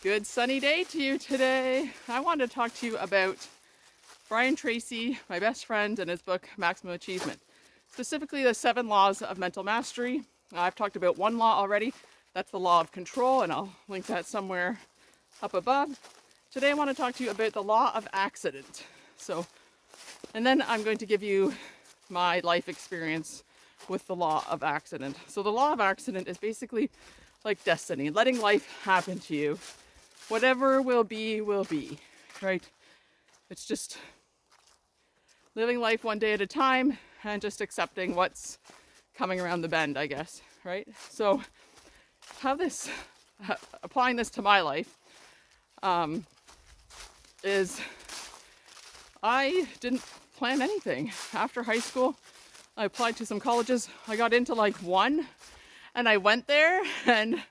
Good sunny day to you today. I wanted to talk to you about Brian Tracy, my best friend, and his book, Maximum Achievement. Specifically, the 7 laws of mental mastery. I've talked about one law already. That's the law of control, and I'll link that somewhere up above. Today, I want to talk to you about the law of accident. And then I'm going to give you my life experience with the law of accident. So the law of accident is basically like destiny, letting life happen to you. Whatever will be, right? It's just living life one day at a time and just accepting what's coming around the bend, I guess, right? So applying this to my life is I didn't plan anything. After high school, I applied to some colleges. I got into like one, and I went there, and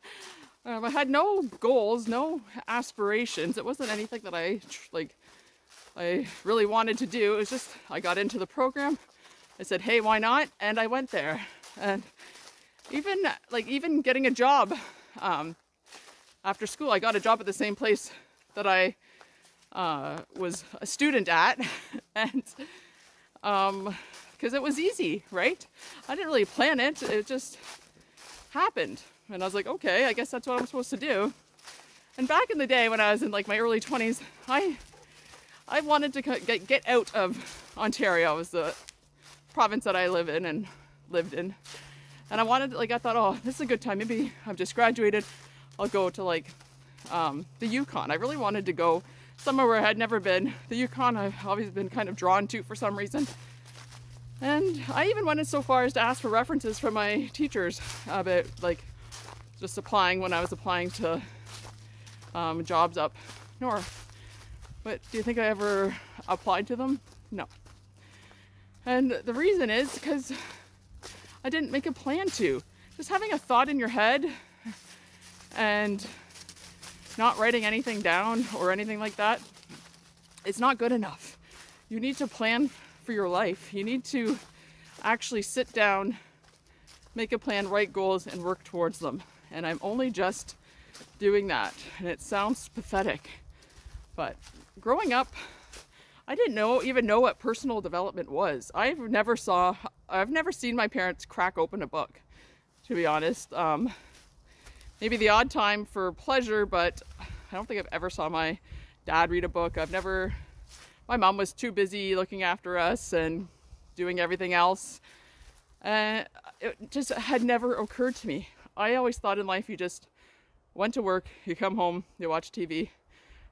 I had no goals, no aspirations. It wasn't anything that I really wanted to do. It was just, I got into the program. I said, hey, why not? And I went there. And even getting a job after school, I got a job at the same place that I was a student at. And because it was easy, right? I didn't really plan it. It just happened. And I was like, okay, I guess that's what I'm supposed to do. And back in the day when I was in like my early 20s, I wanted to get out of Ontario. It was the province that I lived in. And I thought, oh, this is a good time. Maybe I've just graduated. I'll go to the Yukon. I really wanted to go somewhere where I had never been. The Yukon I've always been kind of drawn to for some reason. And I even went so far as to ask for references from my teachers about just applying when I was applying to jobs up north. But do you think I ever applied to them? No. And the reason is because I didn't make a plan to. Just having a thought in your head and not writing anything down or anything like that, it's not good enough. You need to plan for your life. You need to actually sit down, make a plan, write goals, and work towards them. And I'm only just doing that. And it sounds pathetic, but growing up, I didn't even know what personal development was. I've never seen my parents crack open a book, to be honest. Maybe the odd time for pleasure, but I don't think I've ever saw my dad read a book. My mom was too busy looking after us and doing everything else. And it just had never occurred to me. I always thought in life you just went to work, you come home, you watch TV,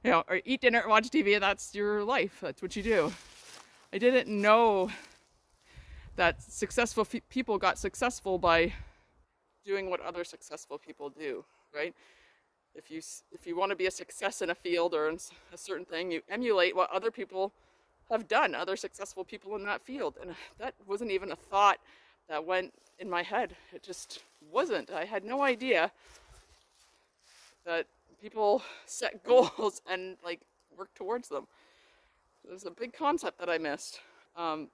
or eat dinner, watch TV, and that's your life. That's what you do. I didn't know that successful people got successful by doing what other successful people do, right? If you want to be a success in a field or in a certain thing, you emulate what other people have done, other successful people in that field. And that wasn't even a thought that went in my head. It just wasn't. I had no idea that people set goals and work towards them. It was a big concept that I missed. And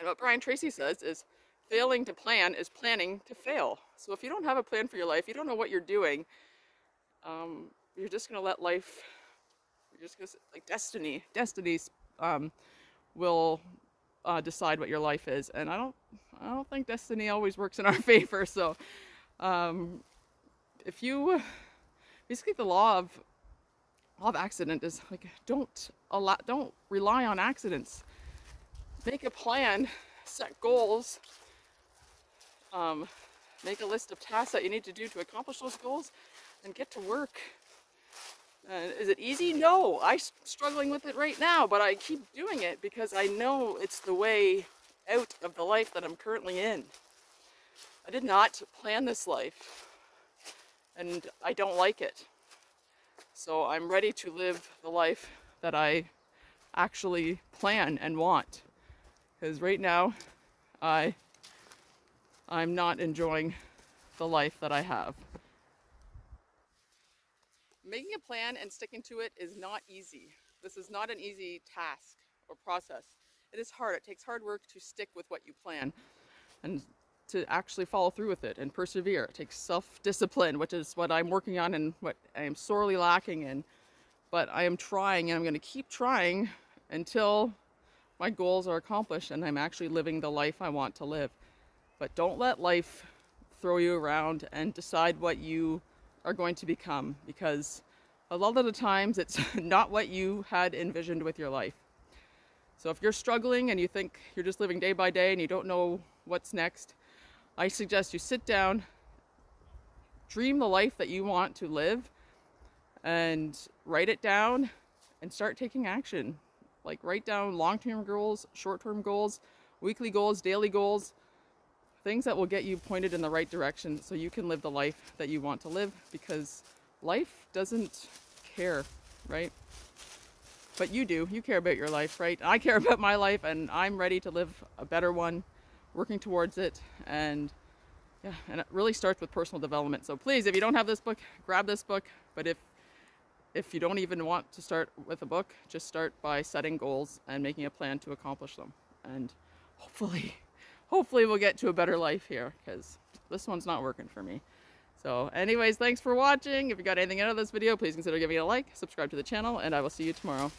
what Brian Tracy says is, failing to plan is planning to fail. So if you don't have a plan for your life, you don't know what you're doing, you're just going to let life, destiny will decide what your life is. And I don't think destiny always works in our favor. So basically the law of accident is don't rely on accidents. Make a plan, set goals, make a list of tasks that you need to do to accomplish those goals, and get to work. Is it easy? No. I'm struggling with it right now, but I keep doing it because I know it's the way out of the life that I'm currently in. I did not plan this life, and I don't like it. So I'm ready to live the life that I actually plan and want. Because right now, I'm not enjoying the life that I have. Making a plan and sticking to it is not easy. This is not an easy task or process. It is hard. It takes hard work to stick with what you plan. And to actually follow through with it and persevere. It takes self-discipline, which is what I'm working on and what I am sorely lacking in. But I am trying, and I'm going to keep trying until my goals are accomplished and I'm actually living the life I want to live. But don't let life throw you around and decide what you are going to become, because a lot of the times it's not what you had envisioned with your life. So if you're struggling and you think you're just living day by day and you don't know what's next, I suggest you sit down, dream the life that you want to live, and write it down and start taking action. Like, write down long-term goals, short-term goals, weekly goals, daily goals, things that will get you pointed in the right direction so you can live the life that you want to live, because life doesn't care, right? But you do. You care about your life, right? I care about my life, and I'm ready to live a better one, working towards it. And yeah, and it really starts with personal development. So please, if you don't have this book, grab this book. But if you don't even want to start with a book, just start by setting goals and making a plan to accomplish them. And hopefully we'll get to a better life here, because this one's not working for me. So anyways, thanks for watching. If you got anything out of this video, please consider giving it a like, subscribe to the channel, and I will see you tomorrow.